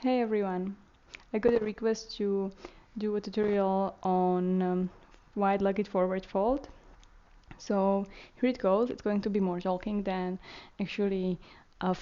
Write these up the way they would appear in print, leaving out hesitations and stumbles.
Hey everyone, I got a request to do a tutorial on wide-legged forward fold. So here it goes. It's going to be more talking than actually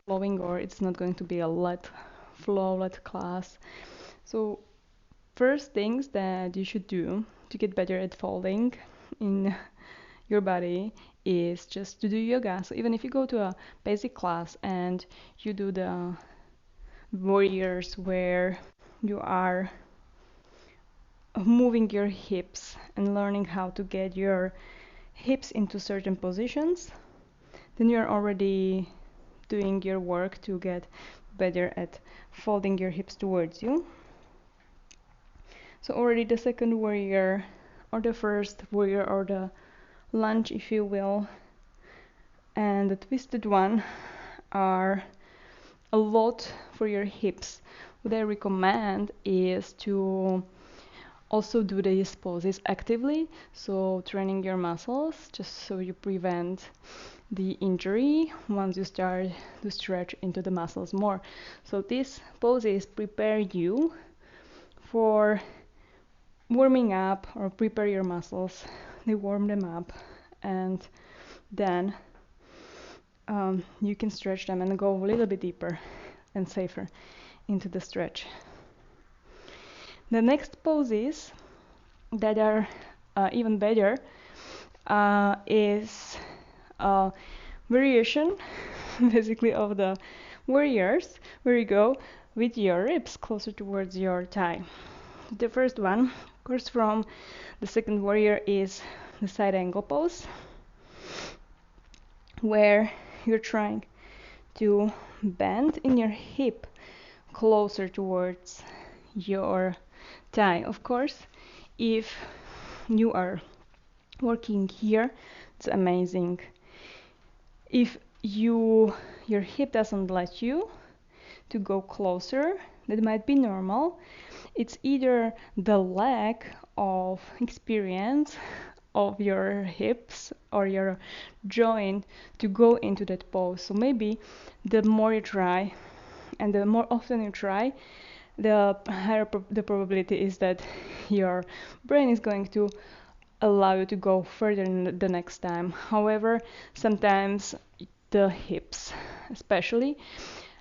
flowing, or it's not going to be a let flow, let class. So first things that you should do to get better at folding in your body is just to do yoga. So even if you go to a basic class and you do the warriors where you are moving your hips and learning how to get your hips into certain positions, then you're already doing your work to get better at folding your hips towards you. So already the second warrior or the first warrior or the lunge, if you will, and the twisted one are a lot for your hips. What I recommend is to also do these poses actively, so training your muscles just so you prevent the injury once you start to stretch into the muscles more. So these poses prepare you for warming up or prepare your muscles. They warm them up, and then you can stretch them and go a little bit deeper and safer into the stretch. The next poses that are even better is a variation basically of the warriors, where you go with your ribs closer towards your thigh. The first one, of course, from the second warrior is the side angle pose, where you're trying to bend in your hip closer towards your thigh. Of course, if you are working here, it's amazing. If your hip doesn't let you to go closer, that might be normal. It's either the lack of experience of your hips or your joint to go into that pose. So maybe the more you try and the more often you try, the higher the probability is that your brain is going to allow you to go further the next time. However, sometimes the hips especially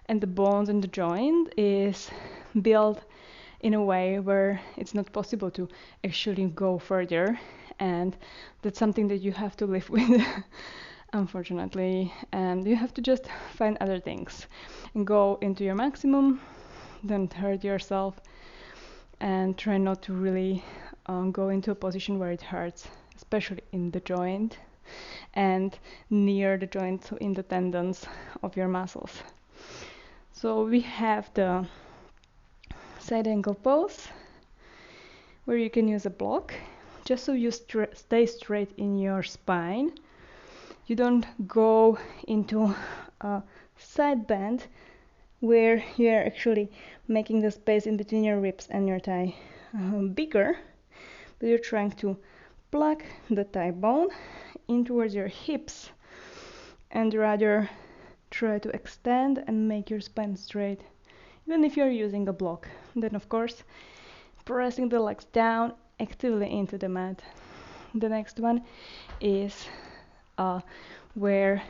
and the bones in the joint is built in a way where it's not possible to actually go further, and that's something that you have to live with unfortunately, and you have to just find other things and go into your maximum. Don't hurt yourself and try not to really go into a position where it hurts, especially in the joint and near the joint, so in the tendons of your muscles. So we have the side angle pose, where you can use a block just so you stay straight in your spine. You don't go into a side bend where you're actually making the space in between your ribs and your thigh bigger, but you're trying to plug the thigh bone in towards your hips and rather try to extend and make your spine straight, even if you're using a block. Then of course, pressing the legs down actively into the mat. The next one is where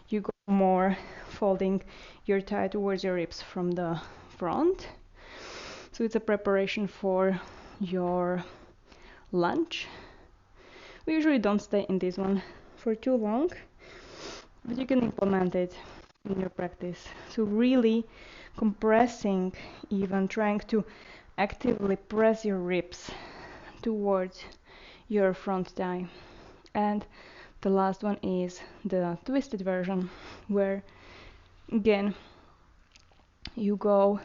you go more folding your thigh towards your ribs from the front. So it's a preparation for your lunge. We usually don't stay in this one for too long, but you can implement it in your practice. So really compressing, even trying to actively press your ribs towards your front thigh. And the last one is the twisted version, where again you go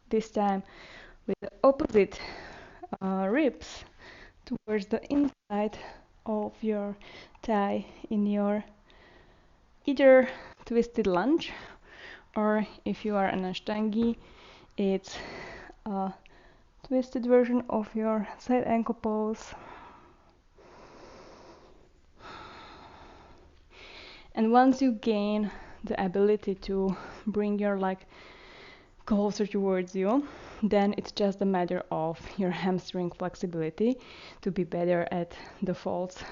this time with the opposite ribs towards the inside of your thigh in your either twisted lunge, or if you are an ashtangi, it's a twisted version of your side ankle pose. And once you gain the ability to bring your leg closer towards you, then it's just a matter of your hamstring flexibility to be better at the folds.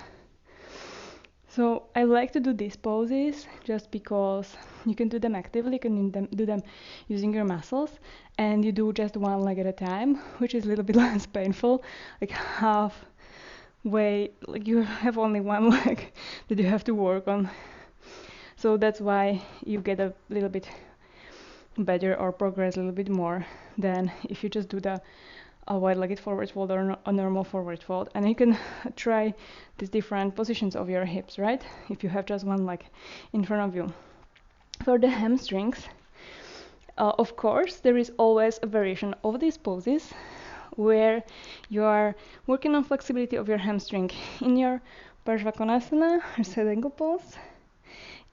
So I like to do these poses just because you can do them actively, you can do them using your muscles, and you do just one leg at a time, which is a little bit less painful, like halfway, like you have only one leg that you have to work on. So that's why you get a little bit better or progress a little bit more than if you just do the a wide-legged forward fold or a normal forward fold. And you can try these different positions of your hips, right? If you have just one leg in front of you. For the hamstrings, of course, there is always a variation of these poses where you are working on flexibility of your hamstring. In your Parsvakonasana or side angle pose,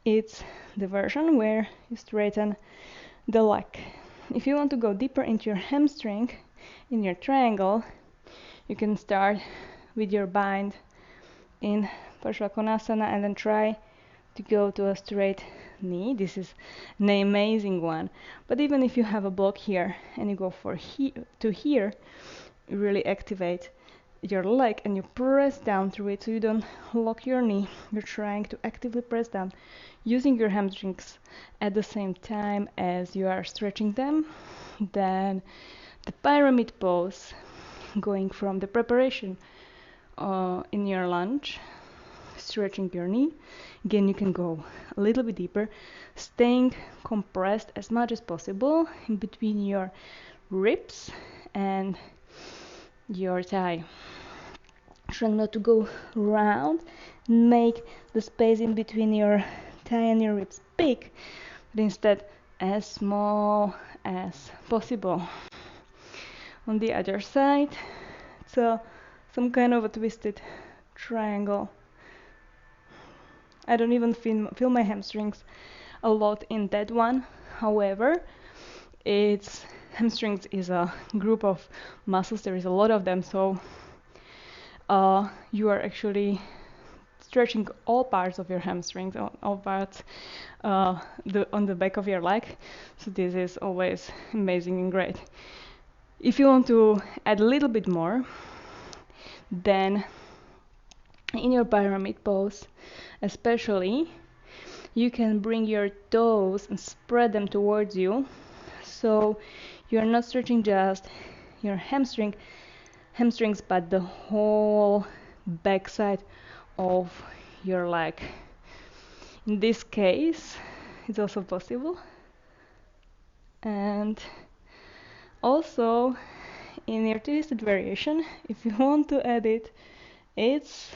it's the version where you straighten the leg. If you want to go deeper into your hamstring in your triangle, you can start with your bind in Parsvakonasana and then try to go to a straight knee. This is an amazing one. But even if you have a block here and you go for here, you really activate your leg and you press down through it so you don't lock your knee. You're trying to actively press down using your hamstrings at the same time as you are stretching them. Then the pyramid pose, going from the preparation in your lunge, stretching your knee. Again, you can go a little bit deeper, staying compressed as much as possible in between your ribs and your thigh. Trying not to go round, make the space in between your thigh and your ribs big, but instead as small as possible. On the other side, it's some kind of a twisted triangle. I don't even feel my hamstrings a lot in that one. However, hamstrings is a group of muscles. There is a lot of them, so you are actually stretching all parts of your hamstrings, all parts on the back of your leg. So this is always amazing and great. If you want to add a little bit more, then in your pyramid pose especially, you can bring your toes and spread them towards you, so you're not stretching just your hamstrings, but the whole backside of your leg. In this case, it's also possible. And also, in your twisted variation, if you want to add it, it's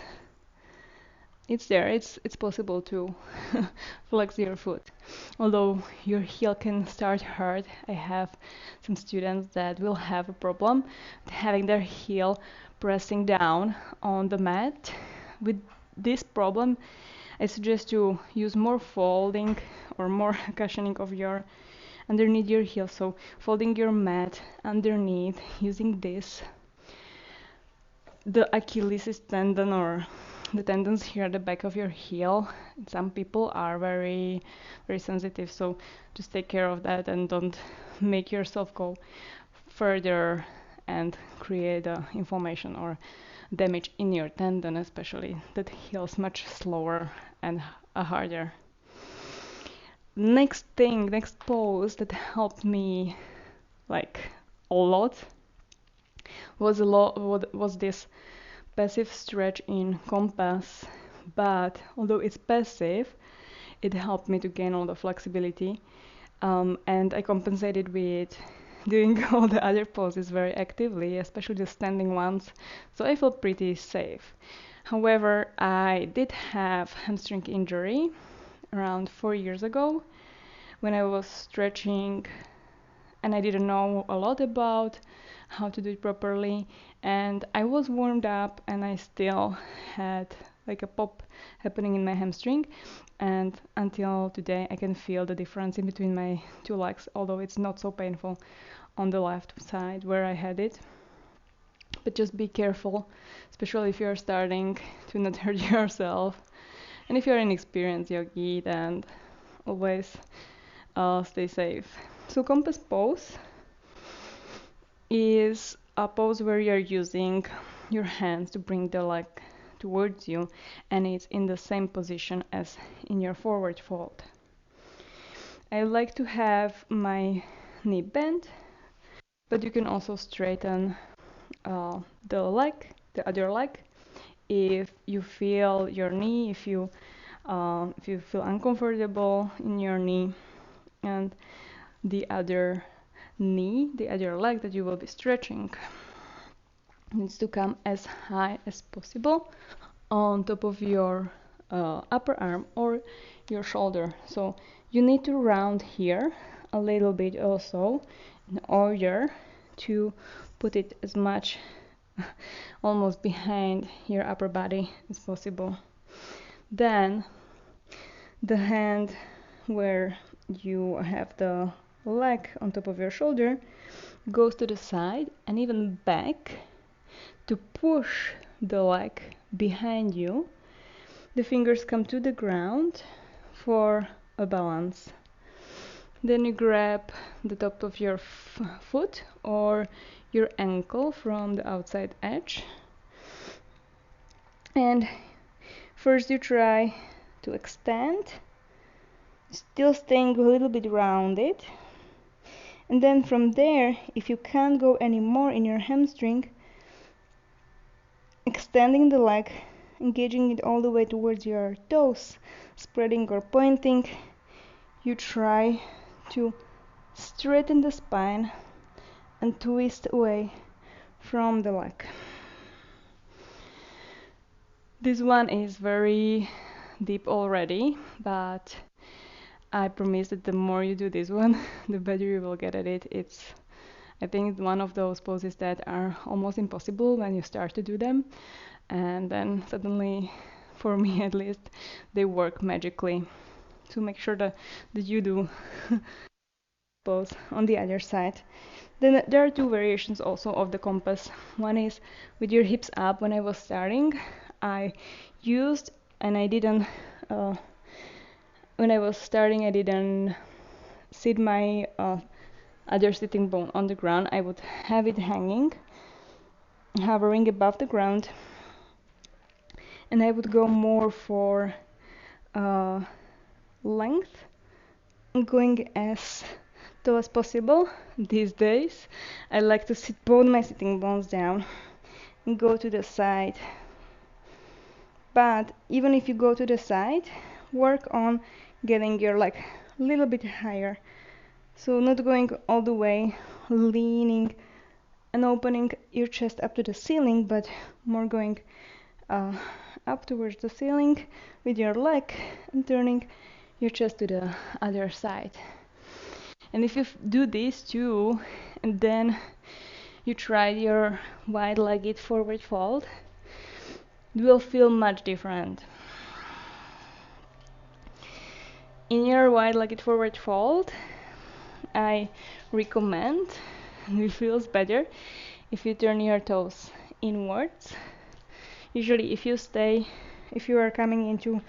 there. It's possible to flex your foot. Although your heel can start hard, I have some students that will have a problem with having their heel pressing down on the mat. With this problem, I suggest you use more folding or more cushioning of your underneath your heel. So folding your mat underneath, using this. The Achilles tendon or the tendons here at the back of your heel, some people are very sensitive, so just take care of that and don't make yourself go further and create inflammation or damage in your tendon, especially that heals much slower and harder. Next pose that helped me like a lot was this passive stretch in compass, but although it's passive, it helped me to gain all the flexibility, and I compensated with doing all the other poses very actively, especially the standing ones, so I felt pretty safe. However, I did have hamstring injury around 4 years ago when I was stretching and I didn't know a lot about how to do it properly, and I was warmed up and I still had like a pop happening in my hamstring, and until today I can feel the difference in between my two legs, although it's not so painful on the left side where I had it. But just be careful, especially if you're starting to not hurt yourself, and if you're an experienced yogi, then always stay safe. So compass pose is a pose where you're using your hands to bring the leg towards you, and it's in the same position as in your forward fold. I like to have my knee bent, but you can also straighten the leg, the other leg, if you feel your knee, if you feel uncomfortable in your knee, and the other knee, the other leg that you will be stretching needs to come as high as possible on top of your upper arm or your shoulder. So you need to round here a little bit also in order to put it as much almost behind your upper body as possible. Then the hand where you have the leg on top of your shoulder goes to the side and even back to push the leg behind you. The fingers come to the ground for a balance. Then you grab the top of your foot or your ankle from the outside edge. And first you try to extend, still staying a little bit rounded. And then from there, if you can't go anymore in your hamstring, extending the leg, engaging it all the way towards your toes, spreading or pointing, you try to straighten the spine and twist away from the leg. This one is very deep already, but I promise that the more you do this one, the better you will get at it. I think it's one of those poses that are almost impossible when you start to do them, and then suddenly, for me at least, they work magically. So make sure that you do pose on the other side. Then there are two variations also of the compass. One is with your hips up. When I was starting, I used, and I didn't, when I was starting, I didn't sit my other sitting bone on the ground. I would have it hanging, hovering above the ground, and I would go more for length, going as tall as possible. These days I like to sit both my sitting bones down and go to the side. But even if you go to the side, work on getting your leg a little bit higher. So not going all the way, leaning and opening your chest up to the ceiling, but more going up towards the ceiling with your leg and turning your chest to the other side. And if you do these two and then you try your wide-legged forward fold, it will feel much different. In your wide-legged forward fold, I recommend, and it feels better, if you turn your toes inwards. Usually if you are coming into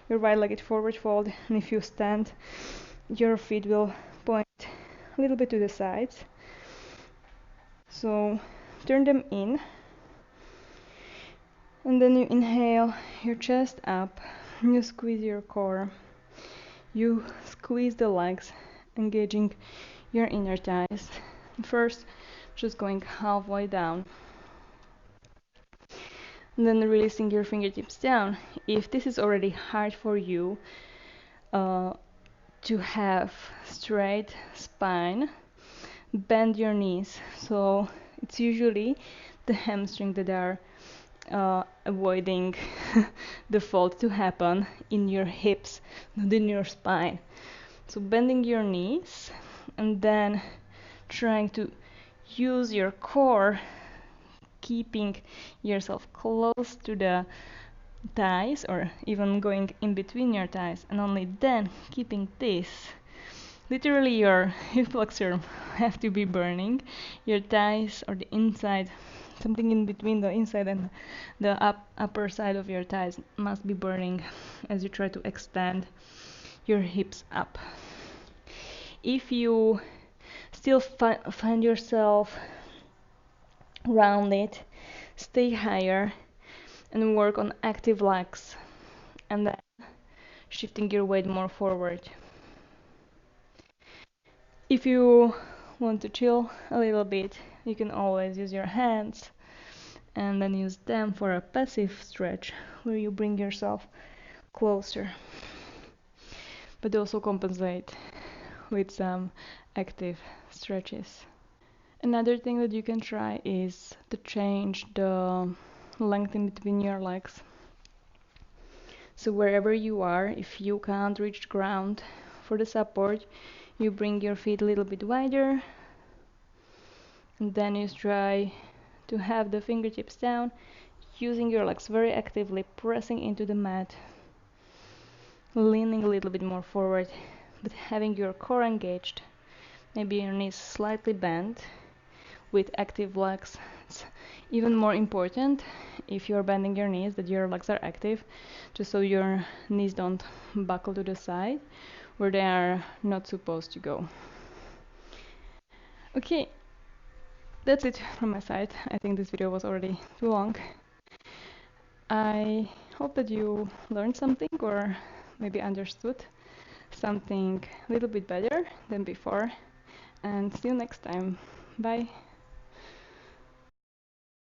your wide-legged forward fold, and if you stand, your feet will point a little bit to the sides. So turn them in, and then you inhale your chest up, you squeeze your core, you squeeze the legs, engaging your inner thighs. First, just going halfway down, and then releasing your fingertips down. If this is already hard for you to have straight spine, bend your knees. So it's usually the hamstring that are avoiding the fold to happen in your hips, not in your spine. So bending your knees and then trying to use your core, keeping yourself close to the thighs or even going in between your thighs, and only then keeping this. Literally your hip flexor have to be burning, your thighs or the inside, something in between the inside and the upper side of your thighs must be burning as you try to extend your hips up. If you still find yourself rounded, stay higher, and work on active legs, and then shifting your weight more forward. If you want to chill a little bit, you can always use your hands and then use them for a passive stretch where you bring yourself closer, but also compensate with some active stretches. Another thing that you can try is to change the length in between your legs. So wherever you are, if you can't reach the ground for the support, you bring your feet a little bit wider, and then you try to have the fingertips down, using your legs very actively, pressing into the mat, leaning a little bit more forward, but having your core engaged, maybe your knees slightly bent with active legs. It's even more important if you're bending your knees that your legs are active, just so your knees don't buckle to the side where they are not supposed to go. Okay, that's it from my side. I think this video was already too long. I hope that you learned something or maybe understood something a little bit better than before, and see you next time. Bye.